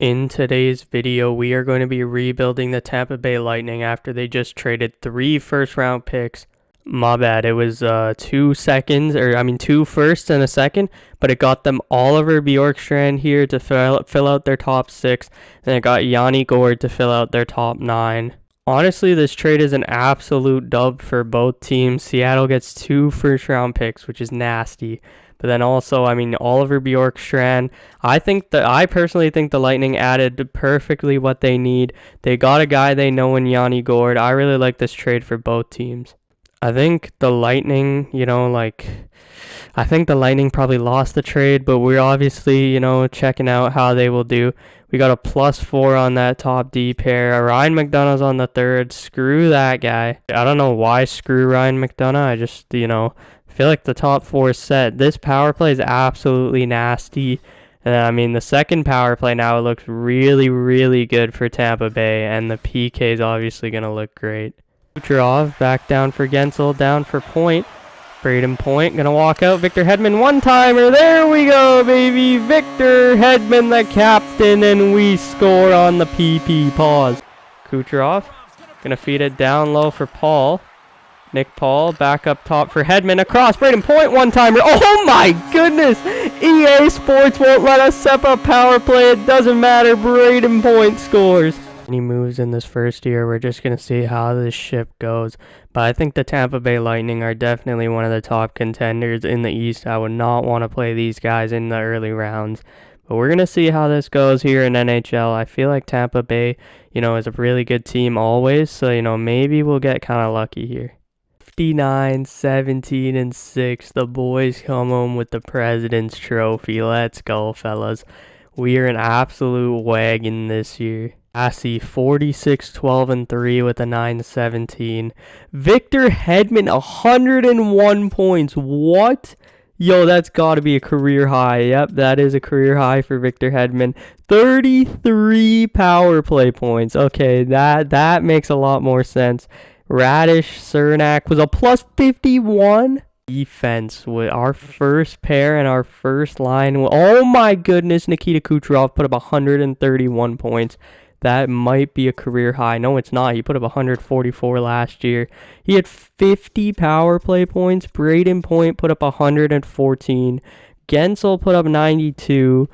In today's video, we are going to be rebuilding the Tampa Bay Lightning after they just traded 3 first-round picks. My bad, it was 2 firsts and a second, but it got them Oliver Bjorkstrand here to fill out their top 6, and it got Yanni Gourde to fill out their top 9. Honestly, this trade is an absolute dub for both teams. Seattle gets 2 first-round picks, which is nasty. But then also, Oliver Bjorkstrand. I personally think the Lightning added perfectly what they need. They got a guy they know in Yanni Gourde. I really like this trade for both teams. I think the Lightning, I think the Lightning probably lost the trade, but we're obviously, checking out how they will do. We got a +4 on that top D pair. Ryan McDonagh's on the third. Screw that guy. I don't know why screw Ryan McDonagh. I just, feel like the top 4 is set. This power play is absolutely nasty. And the second power play now looks really, really good for Tampa Bay, and the PK is obviously going to look great. Kucherov back down for Gensel, down for Point. Braden Point gonna walk out. Victor Hedman one-timer. There we go, baby. Victor Hedman, the captain, and we score on the PP. Pause. Kucherov gonna feed it down low for Paul. Nick Paul back up top for Hedman. Across. Braden Point one-timer. Oh my goodness! EA Sports won't let us step up power play. It doesn't matter. Braden Point scores. Any moves in this first year, we're just going to see how this ship goes. But I think the Tampa Bay Lightning are definitely one of the top contenders in the East. I would not want to play these guys in the early rounds. But we're going to see how this goes here in NHL. I feel like Tampa Bay, is a really good team always. So, maybe we'll get kind of lucky here. 59, 17, and 6. The boys come home with the President's Trophy. Let's go, fellas. We are an absolute wagon this year. Assy 46, 12, and 3 with a 9-17. Victor Hedman 101 points. What? Yo, that's got to be a career high. Yep, that is a career high for Victor Hedman. 33 power play points. Okay, that makes a lot more sense. Radish Cernak was a +51. Defense with our first pair and our first line. Oh my goodness, Nikita Kucherov put up 131 points. That might be a career high. No, it's not. He put up 144 last year. He had 50 power play points. Braden Point put up 114. Gensel put up 92.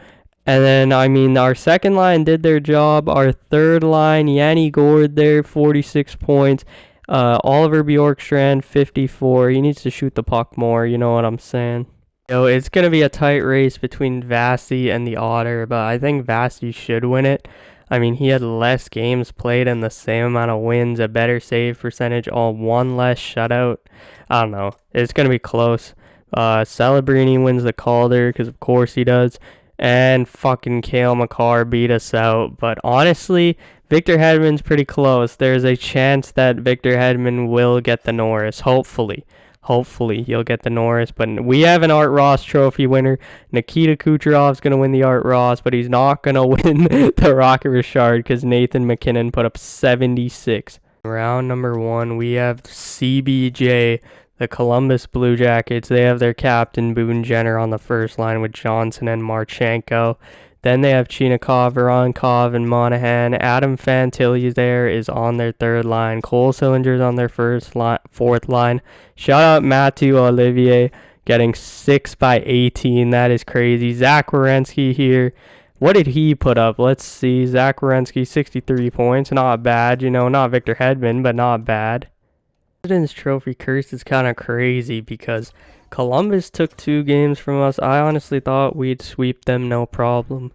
And then, our second line did their job. Our third line, Yanni Gourde there, 46 points. Oliver Bjorkstrand, 54. He needs to shoot the puck more. You know what I'm saying? It's going to be a tight race between Vasi and the Otter, but I think Vasi should win it. He had less games played and the same amount of wins, a better save percentage, one less shutout. I don't know. It's going to be close. Celebrini wins the Calder, because of course he does. And fucking Cale Makar beat us out. But honestly, Victor Hedman's pretty close. There's a chance that Victor Hedman will get the Norris, hopefully. Hopefully he'll get the Norris, but we have an Art Ross trophy winner. Nikita Kucherov's going to win the Art Ross, but he's not going to win the Rocket Richard because Nathan McKinnon put up 76. Round number 1, we have CBJ, the Columbus Blue Jackets. They have their captain, Boone Jenner, on the first line with Johnson and Marchenko. Then they have Chinikov, Voronkov, and Monahan. Adam Fantilli is on their third line. Cole Sillinger's on their fourth line. Shout out Matthew Olivier getting 6 by 18. That is crazy. Zach Werenski here. What did he put up? Let's see. Zach Werenski, 63 points. Not bad. Not Victor Hedman, but not bad. President's Trophy curse is kind of crazy because Columbus took 2 games from us. I honestly thought we'd sweep them no problem.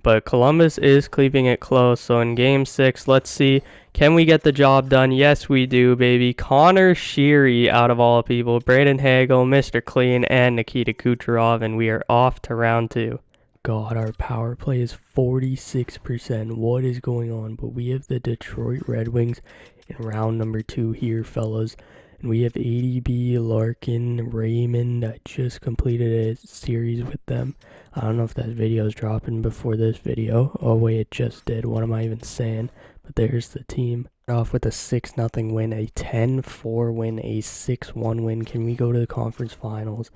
But Columbus is keeping it close. So in Game 6, let's see. Can we get the job done? Yes, we do, baby. Connor Sheary, out of all people. Braden Hagel, Mr. Clean, and Nikita Kucherov. And we are off to round 2. God, our power play is 46%. What is going on? But we have the Detroit Red Wings in round number 2 here, fellas. And we have ADB, Larkin, Raymond. I just completed a series with them. I don't know if that video is dropping before this video. Oh wait, it just did. What am I even saying? But there's the team. Off with a 6-0 win, a 10-4 win, a 6-1 win. Can we go to the conference finals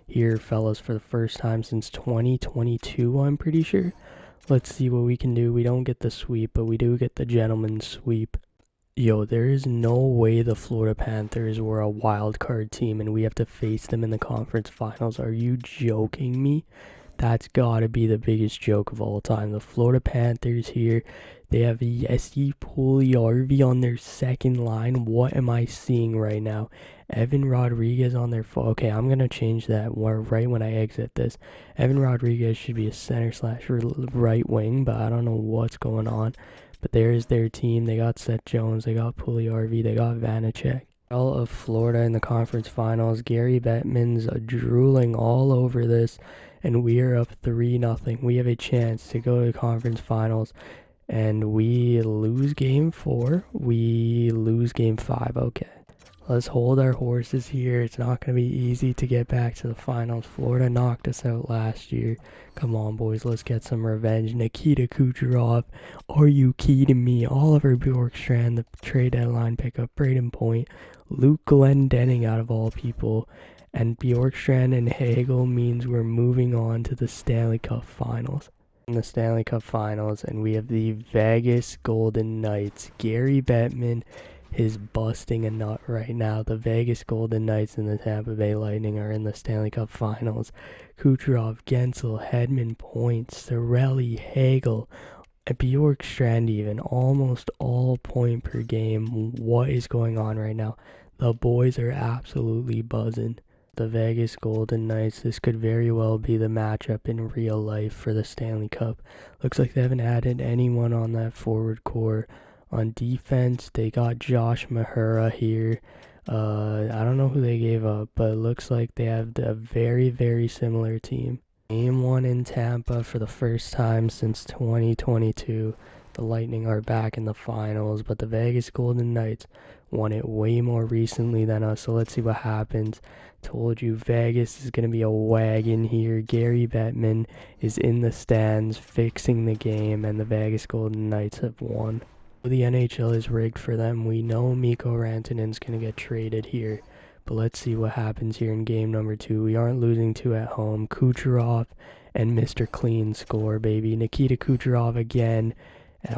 here, fellas, for the first time since 2022, I'm pretty sure? Let's see what we can do. We don't get the sweep, but we do get the gentleman's sweep. Yo, there is no way the Florida Panthers were a wild card team and we have to face them in the conference finals. Are you joking me? That's gotta be the biggest joke of all time. The Florida Panthers here, they have Yessi Pugliarvi on their second line. What am I seeing right now? Evan Rodriguez on their okay, I'm gonna change that right when I exit this. Evan Rodriguez should be a center slash right wing, but I don't know what's going on. But there's their team. They got Seth Jones, they got Pugliarvi, they got Vanacek. All of Florida in the conference finals. Gary Bettman's drooling all over this, and we are up 3-0. We have a chance to go to the conference finals, and we lose game 4. We lose game 5. Okay. Let's hold our horses here. It's not going to be easy to get back to the finals. Florida knocked us out last year. Come on, boys. Let's get some revenge. Nikita Kucherov. Are you kidding me? Oliver Bjorkstrand, the trade deadline pickup. Braden Point. Luke Glendening out of all people. And Bjorkstrand and Hagel means we're moving on to the Stanley Cup Finals. In the Stanley Cup Finals, and we have the Vegas Golden Knights. Gary Bettman is busting a nut right now. The Vegas Golden Knights and the Tampa Bay Lightning are in the Stanley Cup Finals. Kucherov, Gensel, Hedman, Point, Cirelli, Hagel, and Bjorkstrand even. Almost all point per game. What is going on right now? The boys are absolutely buzzing. The Vegas Golden Knights, this could very well be the matchup in real life for the Stanley Cup. Looks like they haven't added anyone on that forward core. On defense, they got Josh Mahura here. I don't know who they gave up, but it looks like they have a very, very similar team. Game 1 in Tampa for the first time since 2022. The Lightning are back in the finals, but the Vegas Golden Knights won it way more recently than us, so let's see what happens. Told you Vegas is going to be a wagon here. Gary Bettman is in the stands fixing the game, and the Vegas Golden Knights have won. The NHL is rigged for them. We know Mikko Rantanen's going to get traded here. But let's see what happens here in game number 2. We aren't losing 2 at home. Kucherov and Mr. Clean score, baby. Nikita Kucherov again.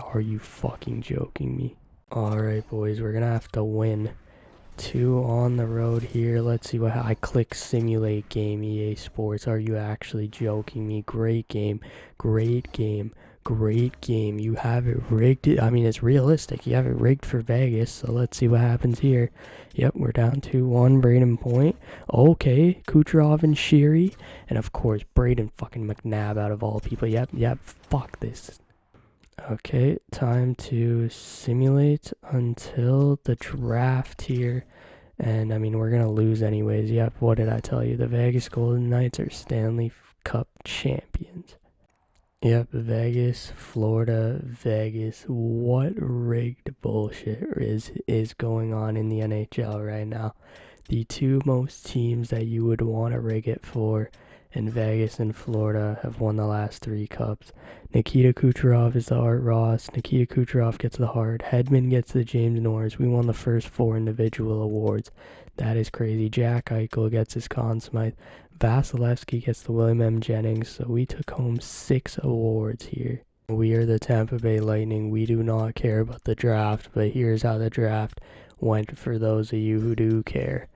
Are you fucking joking me? Alright, boys. We're going to have to win. 2 on the road here. Let's see what I click simulate game, EA Sports. Are you actually joking me? Great game. Great game. Great game. You have it rigged. I mean, it's realistic. You have it rigged for Vegas. So let's see what happens here. Yep, we're down 2-1. Braden Point. Okay, Kucherov and Sheary. And of course, Braden fucking McNabb out of all people. Yep, fuck this. Okay, time to simulate until the draft here. And I mean, we're going to lose anyways. Yep, what did I tell you? The Vegas Golden Knights are Stanley Cup champions. Yep, Vegas, Florida, Vegas. What rigged bullshit is going on in the NHL right now? The 2 most teams that you would want to rig it for in Vegas and Florida have won the last 3 cups. Nikita Kucherov is the Art Ross. Nikita Kucherov gets the Hart. Hedman gets the James Norris. We won the first 4 individual awards. That is crazy. Jack Eichel gets his Conn Smythe. Vasilevsky gets the William M. Jennings. So we took home 6 awards here. We are the Tampa Bay Lightning. We do not care about the draft, but here's how the draft went for those of you who do care.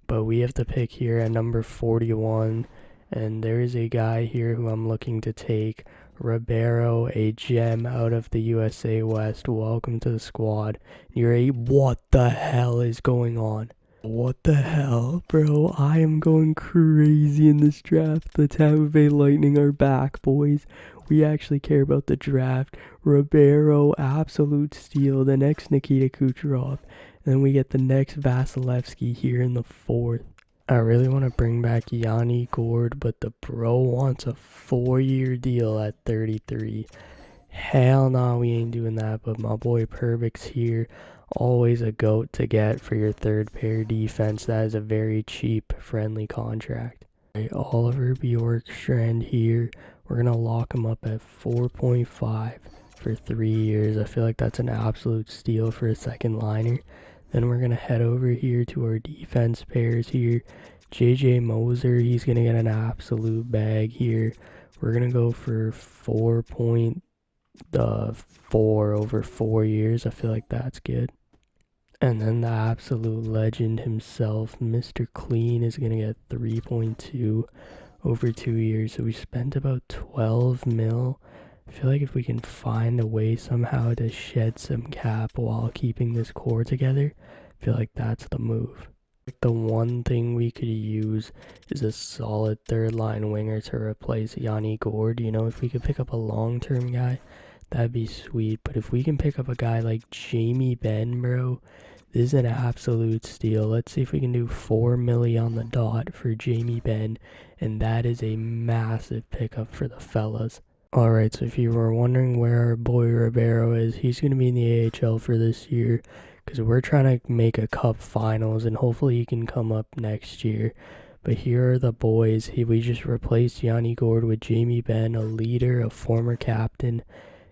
But we have to pick here at number 41. And there is a guy here who I'm looking to take. Ribeiro, a gem out of the USA West. Welcome to the squad. What the hell is going on? What the hell, bro? I am going crazy in this draft. The Tampa Bay Lightning are back, boys. We actually care about the draft. Ribeiro, absolute steal. The next Nikita Kucherov. And then we get the next Vasilevsky here in the 4th. I really want to bring back Yanni Gourde, but the bro wants a 4-year deal at 33. Hell no, we ain't doing that, but my boy Perbix here. Always a GOAT to get for your 3rd pair defense. That is a very cheap, friendly contract. Right, Oliver Bjorkstrand here. We're going to lock him up at 4.5 for 3 years. I feel like that's an absolute steal for a second liner. Then we're going to head over here to our defense pairs here. JJ Moser, he's going to get an absolute bag here. We're going to go for 4.3 the 4 over 4 years. I feel like that's good. And then the absolute legend himself, Mr. Clean, is going to get 3.2 over 2 years. So we spent about 12 mil. I feel like if we can find a way somehow to shed some cap while keeping this core together, I feel like that's the move. Like the one thing we could use is a solid third line winger to replace Yanni Gord. You know, if we could pick up a long-term guy, that'd be sweet. But if we can pick up a guy like Jamie Benn, bro, this is an absolute steal. Let's see if we can do 4 milli on the dot for Jamie Benn, and that is a massive pickup for the fellas. Alright, so if you were wondering where our boy Ribeiro is, he's going to be in the AHL for this year, because we're trying to make a cup finals, and hopefully he can come up next year. But here are the boys. We just replaced Yanni Gord with Jamie Benn, a leader, a former captain,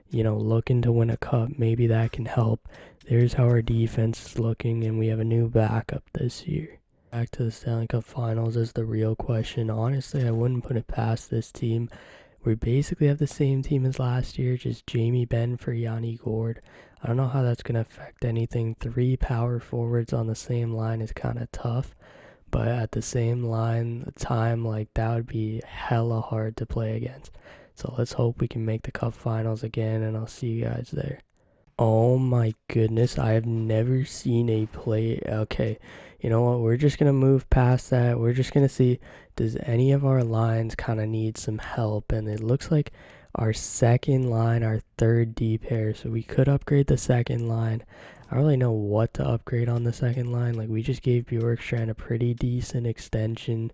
you know, looking to win a cup. Maybe that can help. There's how our defense is looking, and we have a new backup this year. Back to the Stanley Cup Finals is the real question. Honestly, I wouldn't put it past this team. We basically have the same team as last year, just Jamie Benn for Yanni Gord. I don't know how that's going to affect anything. 3 power forwards on the same line is kind of tough. But at the same time, like, that would be hella hard to play against. So let's hope we can make the cup finals again, and I'll see you guys there. Oh my goodness, I have never seen a play. Okay, you know what? We're just going to move past that. We're just going to see, does any of our lines kind of need some help? And it looks like our second line, our third D pair. So we could upgrade the second line. I don't really know what to upgrade on the second line. Like, we just gave Bjorkstrand a pretty decent extension.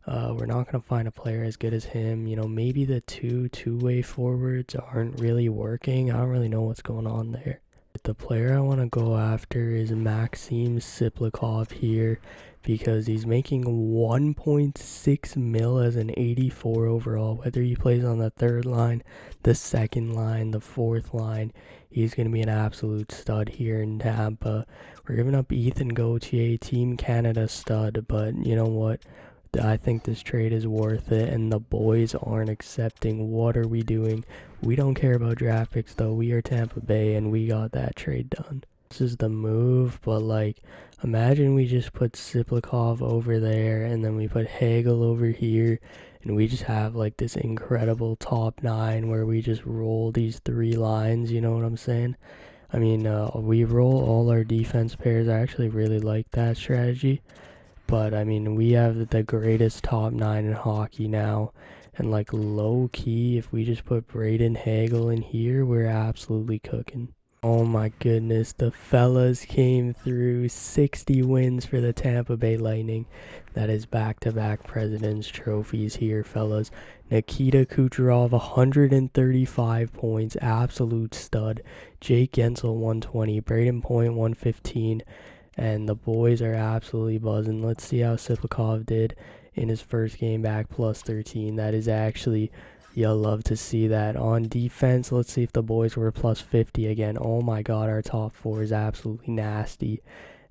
We're not going to find a player as good as him. You know, maybe the two-way forwards aren't really working. I don't really know what's going on there. The player I want to go after is Maxim Siplikov here, because he's making 1.6 mil as an 84 overall. Whether he plays on the third line, the second line, the fourth line, he's going to be an absolute stud here in Tampa. We're giving up Ethan Gauthier, Team Canada stud, but you know what? I think this trade is worth it, and the boys aren't accepting. What are we doing? We don't care about draft picks, though. We are Tampa Bay, and we got that trade done. This is the move, but, like, imagine we just put Siplikov over there, and then we put Hagel over here, and we just have, like, this incredible top 9 where we just roll these 3 lines, you know what I'm saying? I mean, we roll all our defense pairs. I actually really like that strategy. But, I mean, we have the greatest top 9 in hockey now. And, like, low-key, if we just put Braden Hagel in here, we're absolutely cooking. Oh, my goodness. The fellas came through. 60 wins for the Tampa Bay Lightning. That is back-to-back President's Trophies here, fellas. Nikita Kucherov, 135 points. Absolute stud. Jake Gensel, 120. Braden Point, 115. And the boys are absolutely buzzing. Let's see how Siplikov did in his first game back, plus 13. That is actually, you'll love to see that. On defense, let's see if the boys were plus 50 again. Oh my god, our top 4 is absolutely nasty.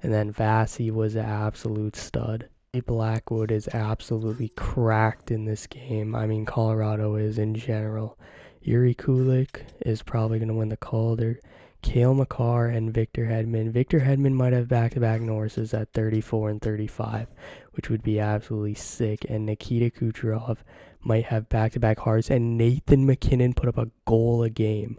And then Vasi was an absolute stud. Blackwood is absolutely cracked in this game. I mean, Colorado is in general. Yuri Kulik is probably going to win the Calder. Cale Makar and Victor Hedman. Victor Hedman might have back-to-back Norrises at 34 and 35, which would be absolutely sick. And Nikita Kucherov might have back-to-back Hearts. And Nathan McKinnon put up a goal a game.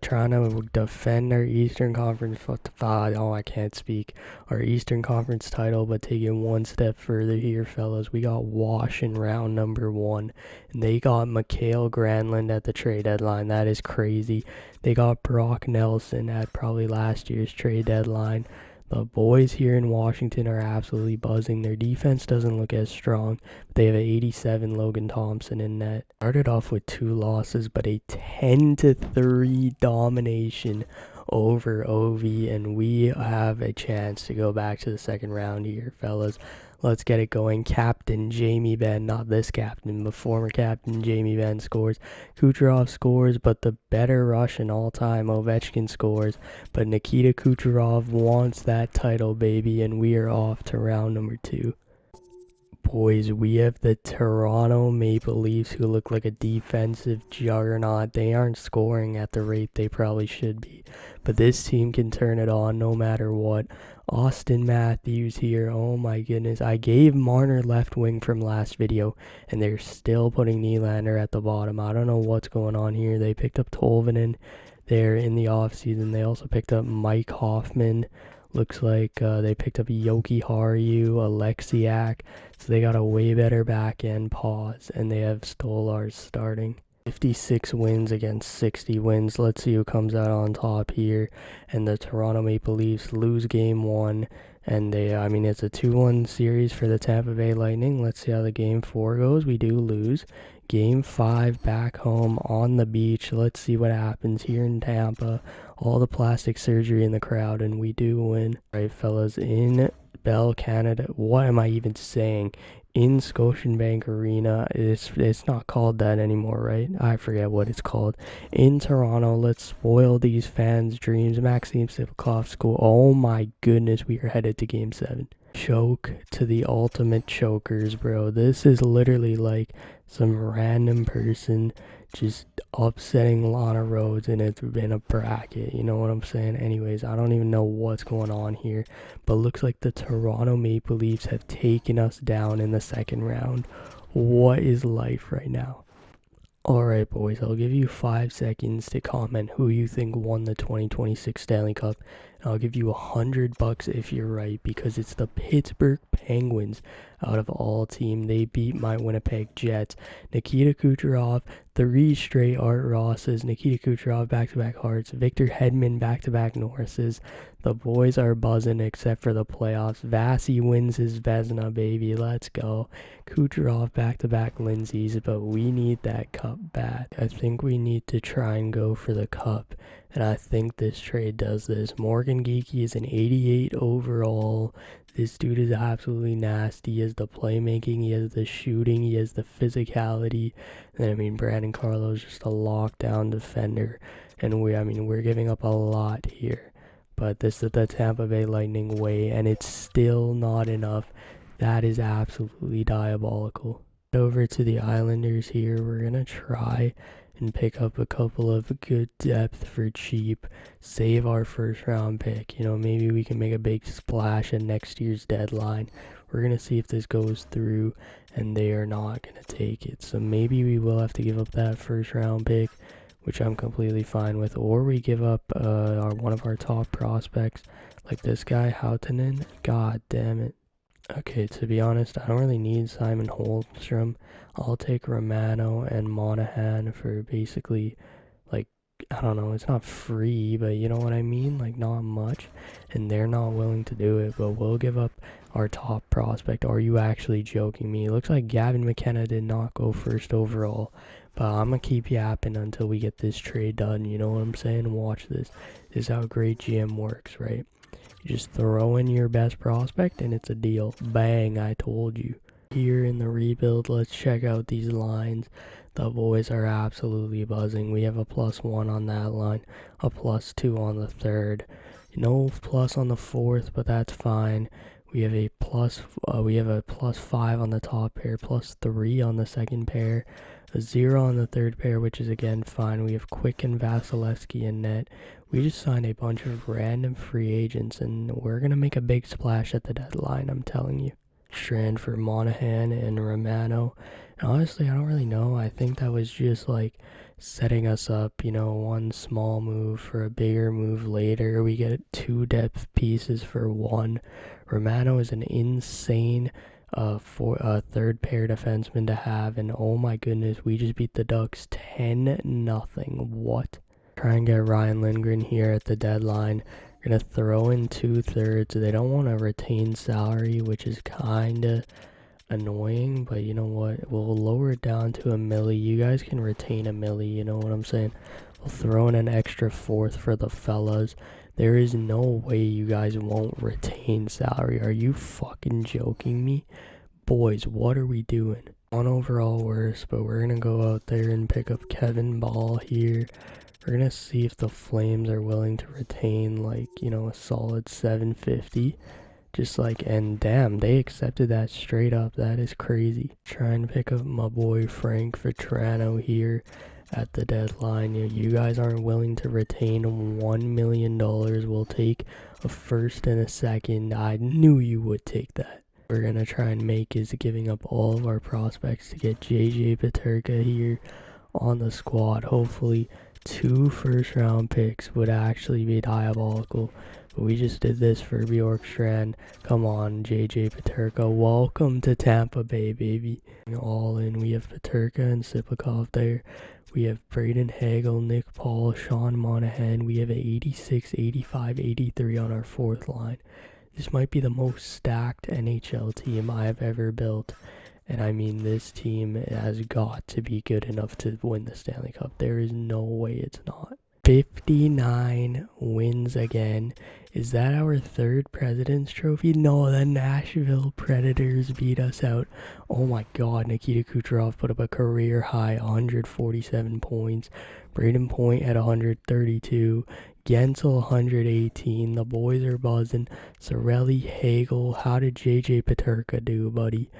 Trying to defend our Eastern Conference, I can't speak, our Eastern Conference title, but taking one step further here, fellas. We got Wash in round number 1, and they got Mikael Granlund at the trade deadline. That is crazy. They got Brock Nelson at probably last year's trade deadline. The boys here in Washington are absolutely buzzing. Their defense doesn't look as strong, but they have an 87 Logan Thompson in net. Started off with 2 losses, but a 10-3 domination over OV, and we have a chance to go back to the second round here, fellas. Let's get it going. Captain Jamie Benn, not this captain, but former captain Jamie Benn scores. Kucherov scores, but the better Russian all-time, Ovechkin scores. But Nikita Kucherov wants that title, baby, and we are off to round number 2. Boys, we have the Toronto Maple Leafs, who look like a defensive juggernaut. They aren't scoring at the rate they probably should be, but this team can turn it on no matter what. Austin Matthews here, oh my goodness. I gave Marner left wing from last video, and they're still putting Nylander at the bottom. I don't know what's going on here. They picked up Tolvanen there in the offseason. They also picked up Mike Hoffman. Looks like they picked up Yoki Haru, Alexiak, so they got a way better back end pause, and they have Stolars starting. 56 wins against 60 wins. Let's see who comes out on top here. And the Toronto Maple Leafs lose game 1, and it's a 2-1 series for the Tampa Bay Lightning. Let's see how the game 4 goes. We do lose. Game 5 back home on the beach. Let's see what happens here in Tampa. All the plastic surgery in the crowd, and we do win. All right, fellas, in Bell, Canada. What am I even saying? In Scotiabank Arena. It's not called that anymore, right? I forget what it's called. In Toronto, let's spoil these fans' dreams. Maxim Sivakov school. Oh my goodness, we are headed to Game 7. Choke to the ultimate chokers, bro. This is literally like some random person just upsetting Lana Rhodes, and it's been a bracket, you know what I'm saying? Anyways, I don't even know what's going on here, but looks like the Toronto Maple Leafs have taken us down in the second round. What is life right now? Alright, boys, I'll give you 5 seconds to comment who you think won the 2026 Stanley Cup. And I'll give you $100 if you're right, because it's the Pittsburgh Penguins out of all team. They beat my Winnipeg Jets. Nikita Kucherov, 3 straight Art Rosses. Nikita Kucherov, back-to-back Hearts. Victor Hedman, back-to-back Norrises. The boys are buzzing except for the playoffs. Vasi wins his Vezina, baby. Let's go. Kucherov, back-to-back Lindsays, but we need that cup bad. I think we need to try and go for the cup, and I think this trade does this. Morgan Geekie is an 88 overall. This dude is absolutely nasty. He has the playmaking, he has the shooting, he has the physicality. And Brandon Carlo's just a lockdown defender, and we're giving up a lot here. But this is the Tampa Bay Lightning way, and it's still not enough. That is absolutely diabolical. Over to the Islanders here. We're going to try and pick up a couple of good depth for cheap. Save our first round pick. Maybe we can make a big splash at next year's deadline. We're going to see if this goes through, and they are not going to take it. So maybe we will have to give up that first round pick, which I'm completely fine with, or we give up one of our top prospects, like this guy, Hautanen. God damn it. Okay, to be honest, I don't really need Simon Holmstrom. I'll take Romano and Monahan for basically, I don't know, it's not free, but you know what I mean? Not much. And they're not willing to do it, but we'll give up our top prospect. Are you actually joking me? It looks like Gavin McKenna did not go first overall. But I'm going to keep yapping until we get this trade done. You know what I'm saying? Watch this. This is how great GM works, right? You just throw in your best prospect and it's a deal. Bang, I told you. Here in the rebuild, let's check out these lines. The boys are absolutely buzzing. We have a +1 on that line, a +2 on the third. No plus on the fourth, but that's fine. We have a +5 on the top pair, +3 on the second pair, a 0 on the third pair, which is again fine. We have Quick and Vasilevsky in net. We just signed a bunch of random free agents, and we're going to make a big splash at the deadline, I'm telling you. Strand for Monahan and Romano. And honestly, I don't really know. I think that was just setting us up, one small move for a bigger move later. We get 2 depth pieces for 1. Romano is an insane third pair defenseman to have, and oh my goodness, we just beat the Ducks 10-0. What? Try and get Ryan Lindgren here at the deadline. We're going to throw in 2/3. They don't want to retain salary, which is kind of annoying, but you know what? We'll lower it down to $1 million. You guys can retain $1 million, you know what I'm saying? We'll throw in an extra 4th for the fellas. There is no way you guys won't retain salary. Are you fucking joking me? Boys, what are we doing? One overall worse, but we're going to go out there and pick up Kevin Ball here. We're going to see if the Flames are willing to retain, a solid $750. Just like, and damn, they accepted that straight up. That is crazy. Trying to pick up my boy Frank Vetrano here at the deadline. You guys aren't willing to retain $1 million. We'll take a first and a second. I knew you would take that. We're going to try and make is giving up all of our prospects to get JJ Peterka here on the squad. Hopefully 2 first-round picks would actually be diabolical. But we just did this for Bjorkstrand. Come on, JJ Peterka. Welcome to Tampa Bay, baby. All in. We have Peterka and Siplikov there. We have Braden Hagel, Nick Paul, Sean Monahan. We have an 86, 85, 83 on our 4th line. This might be the most stacked NHL team I have ever built. And I mean, this team has got to be good enough to win the Stanley Cup. There is no way it's not. 59 wins again. Is that our 3rd President's Trophy? No, the Nashville Predators beat us out. Oh my god, Nikita Kucherov put up a career high 147 points. Braden Point at 132. Gensel 118. The boys are buzzing. Sorelli, Hagel. How did JJ Peterka do, buddy?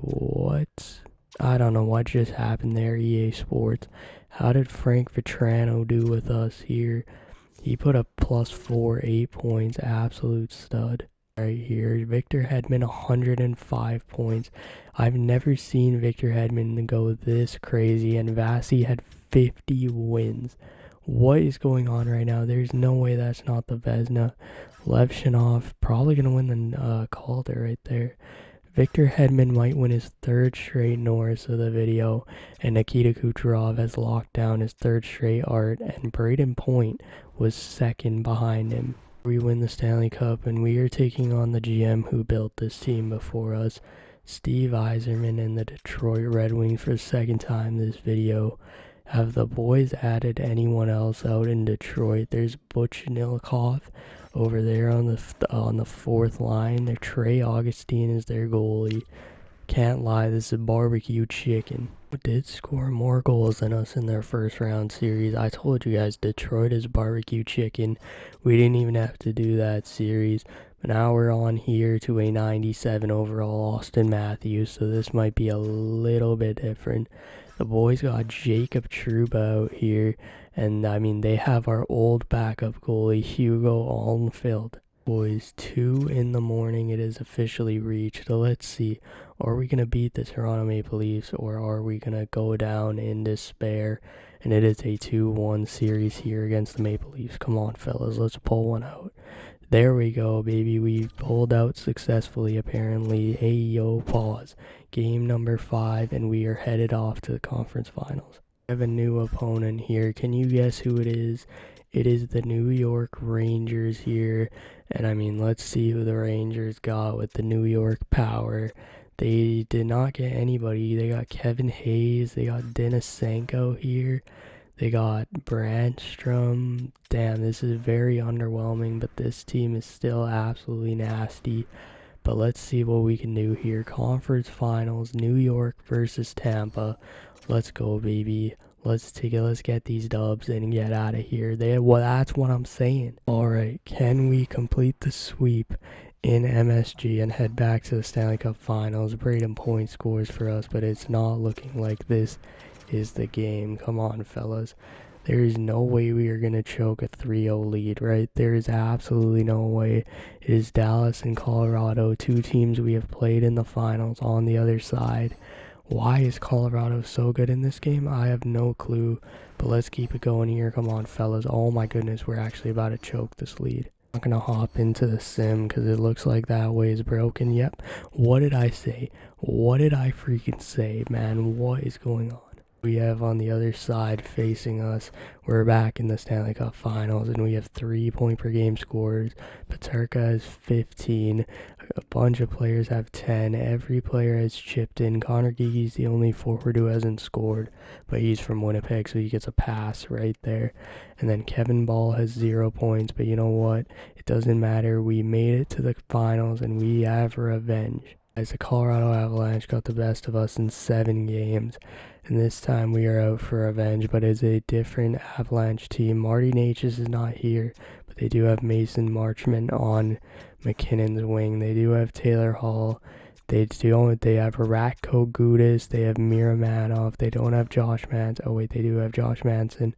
What? I don't know what just happened there, EA Sports. How did Frank Vetrano do with us here? He put up +4, 8 points, absolute stud. Right here, Victor Hedman, 105 points. I've never seen Victor Hedman go this crazy, and Vasi had 50 wins. What is going on right now? There's no way that's not the Vezina. Levshinov probably going to win the Calder right there. Victor Hedman might win his 3rd straight Norris of the video, and Nikita Kucherov has locked down his 3rd straight Art, and Braden Point was 2nd behind him. We win the Stanley Cup, and we are taking on the GM who built this team before us, Steve Yzerman and the Detroit Red Wings for the 2nd time this video. Have the boys added anyone else out in Detroit? There's Butch Nilkov over there on the 4th line. Their Trey Augustine is their goalie. Can't lie, this is barbecue chicken. Did score more goals than us in their 1st round series. I told you guys, Detroit is barbecue chicken. We didn't even have to do that series. But now we're on here to a 97 overall Austin Matthews, so this might be a little bit different. The boys got Jacob Trouba out here, and I mean, they have our old backup goalie, Hugo Allenfield. Boys, 2 in the morning, it is officially reached. So let's see, are we going to beat the Toronto Maple Leafs, or are we going to go down in despair? And it is a 2-1 series here against the Maple Leafs. Come on, fellas, let's pull one out. There we go, baby. We pulled out successfully, apparently. Hey, yo, pause. Game number 5, and we are headed off to the conference finals. I have a new opponent here. Can you guess who it is? It is the New York Rangers here. And I mean, let's see who the Rangers got with the New York Power. They did not get anybody. They got Kevin Hayes. They got Denisenko here. They got Brandstrom. Damn, this is very underwhelming, but this team is still absolutely nasty. But let's see what we can do here. Conference finals, New York versus Tampa. Let's go, baby. Let's get these dubs and get out of here. That's what I'm saying. Alright, can we complete the sweep in MSG and head back to the Stanley Cup Finals? Braden Point scores for us, but it's not looking like this is the game. Come on, fellas. There is no way we are going to choke a 3-0 lead, right? There is absolutely no way. It is Dallas and Colorado, 2 teams we have played in the finals on the other side. Why is Colorado so good in this game? I have no clue, but let's keep it going here. Come on, fellas. Oh my goodness, we're actually about to choke this lead. I'm not going to hop into the sim because it looks like that way is broken. Yep. What did I say? What did I freaking say, man? What is going on? We have on the other side facing us, we're back in the Stanley Cup Finals, and we have 3 point per game scorers. Peterka has 15, a bunch of players have 10, every player has chipped in. Connor Geeky's the only forward who hasn't scored, but he's from Winnipeg, so he gets a pass right there. And then Kevin Ball has 0 points, but you know what? It doesn't matter. We made it to the finals, and we have revenge. Guys, the Colorado Avalanche got the best of us in 7 games, and this time we are out for revenge, but it's a different Avalanche team. Marty Natchez is not here, but they do have Mason Marchment on McKinnon's wing. They do have Taylor Hall. They have Ratko Gudas. They have Miramanov. They don't have Josh Manson. Oh wait, they do have Josh Manson.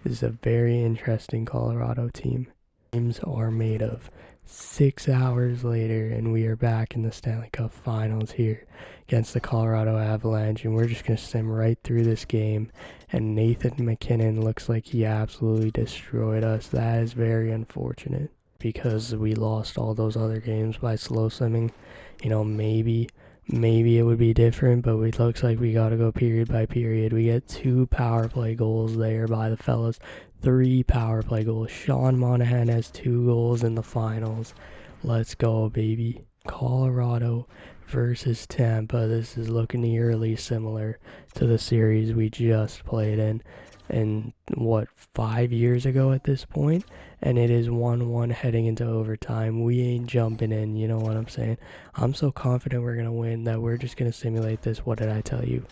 This is a very interesting Colorado team. Games are made of. 6 hours later, and we are back in the Stanley Cup Finals here against the Colorado Avalanche, and we're just going to sim right through this game, and Nathan MacKinnon looks like he absolutely destroyed us. That is very unfortunate, because we lost all those other games by slow simming. You know, maybe it would be different, but it looks like we got to go period by period. We get 2 power play goals there by the fellas. 3 power play goals. Sean Monahan has 2 goals in the finals. Let's go, baby. Colorado versus Tampa. This is looking eerily similar to the series we just played in. And 5 years ago at this point? And it is 1-1 heading into overtime. We ain't jumping in, you know what I'm saying? I'm so confident we're going to win that we're just going to simulate this. What did I tell you?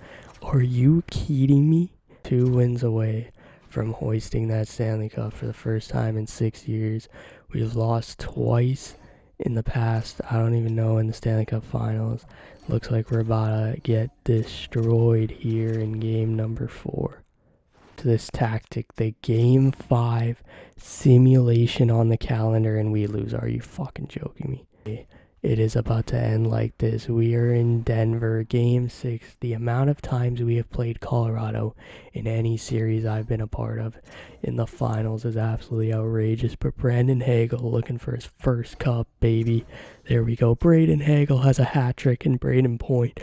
Are you kidding me? 2 wins away from hoisting that Stanley Cup for the first time in 6 years. We've lost twice in the past, I don't even know, in the Stanley Cup Finals. Looks like we're about to get destroyed here in game number 4. To this tactic, the game 5 simulation on the calendar, and we lose. Are you fucking joking me? It is about to end like this. We are in Denver, game 6. The amount of times we have played Colorado in any series I've been a part of in the finals is absolutely outrageous. But Brandon Hagel looking for his first cup, baby. There we go. Braden Hagel has a hat trick and Braden Point.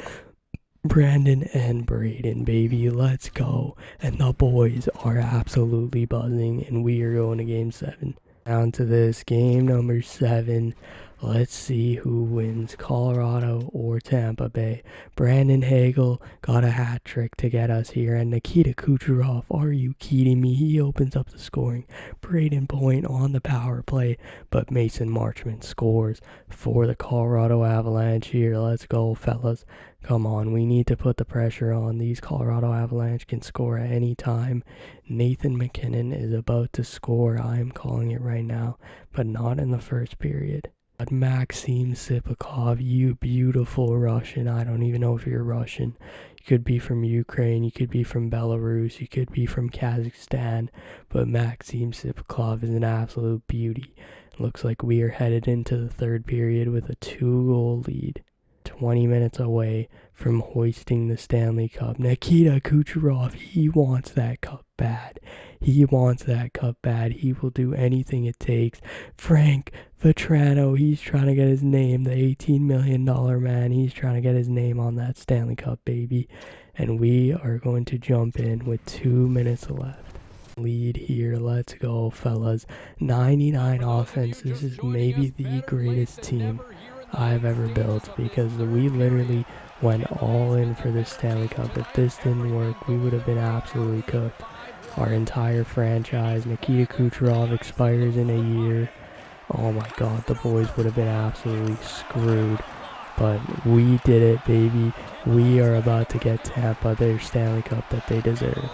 Brandon and Braden, baby, let's go. And the boys are absolutely buzzing, and we are going to game 7. Down to this, game number 7. Let's see who wins, Colorado or Tampa Bay. Brandon Hagel got a hat trick to get us here, and Nikita Kucherov, are you kidding me? He opens up the scoring. Braden Point on the power play, but Mason Marchment scores for the Colorado Avalanche here. Let's go, fellas. Come on, we need to put the pressure on. These Colorado Avalanche can score at any time. Nathan MacKinnon is about to score. I am calling it right now, but not in the first period. But Maxim Sipakov, you beautiful Russian. I don't even know if you're Russian. You could be from Ukraine, you could be from Belarus, you could be from Kazakhstan, but Maxim Sipakov is an absolute beauty. Looks like we are headed into the third period with a 2-goal lead. 20 minutes away from hoisting the Stanley Cup. Nikita Kucherov, he wants that cup bad. He wants that cup bad. He will do anything it takes. Frank Vetrano, he's trying to get his name, the $18 million man. He's trying to get his name on that Stanley Cup, baby. And we are going to jump in with 2 minutes left. Lead here. Let's go, fellas. 99 offense. This is maybe the greatest team I've ever built, because we literally went all in for this Stanley Cup. If this didn't work, we would have been absolutely cooked. Our entire franchise. Nikita Kucherov expires in a year. Oh my god, the boys would have been absolutely screwed. But we did it, baby. We are about to get Tampa their Stanley Cup that they deserve.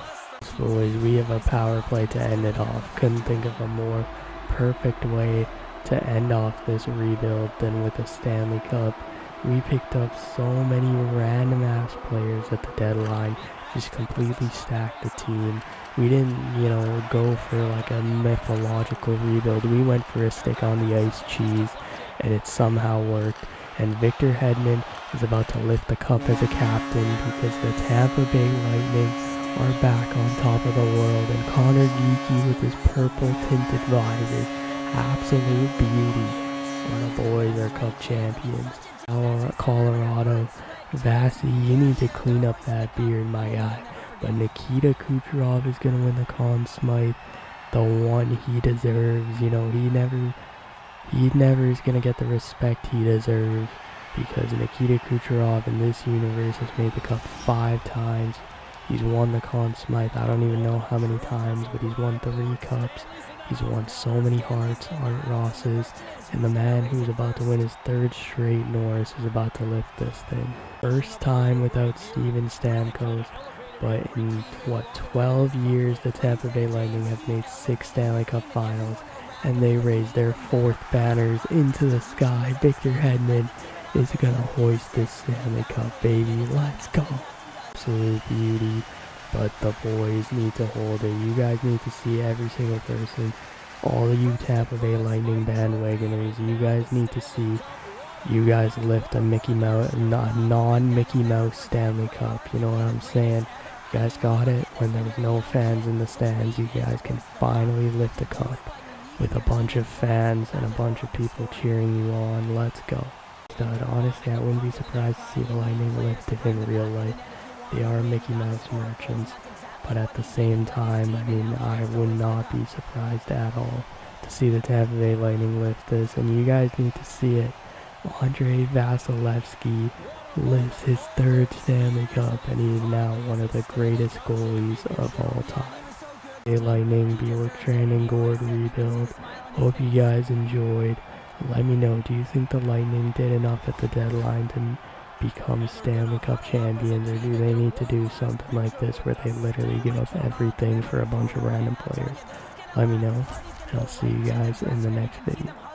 Boys, we have a power play to end it off. Couldn't think of a more perfect way to end off this rebuild than with a Stanley Cup. We picked up so many random ass players at the deadline, just completely stacked the team. We didn't, go for like a mythological rebuild. We went for a stick on the ice cheese, and it somehow worked. And Victor Hedman is about to lift the cup as a captain, because the Tampa Bay Lightning are back on top of the world. And Connor Geeky with his purple tinted visor, absolute beauty. And the boys are cup champions. Colorado, Vasi, you need to clean up that beard, my guy. But Nikita Kucherov is going to win the Conn Smythe, the one he deserves. He never is going to get the respect he deserves, because Nikita Kucherov in this universe has made the cup 5 times. He's won the Conn Smythe, I don't even know how many times, but he's won 3 cups. He's won so many Hearts, Art Rosses, and the man who's about to win his 3rd straight Norris is about to lift this thing. First time without Steven Stamkos, but in, 12 years the Tampa Bay Lightning have made 6 Stanley Cup Finals, and they raised their 4th banners into the sky. Victor Hedman is gonna hoist this Stanley Cup, baby. Let's go. Absolute beauty, but the boys need to hold it. You guys need to see every single person. All of you Tampa Bay Lightning bandwagoners, you guys need to see you guys lift a Mickey Mouse, non-Mickey Mouse Stanley Cup. You know what I'm saying? You guys got it. When there was no fans in the stands, you guys can finally lift a cup with a bunch of fans and a bunch of people cheering you on. Let's go. But honestly, I wouldn't be surprised to see the Lightning lift it in real life. They are Mickey Mouse merchants, but at the same time, I mean, I would not be surprised at all to see the Tampa Bay Lightning lift this, and you guys need to see it. Andrei Vasilevsky lifts his 3rd Stanley Cup, and he is now one of the greatest goalies of all time. Hey Lightning, Bjorkstrand and Gord rebuild. Hope you guys enjoyed. Let me know, do you think the Lightning did enough at the deadline to become Stanley Cup champions, or do they need to do something like this where they literally give up everything for a bunch of random players? Let me know, and I'll see you guys in the next video.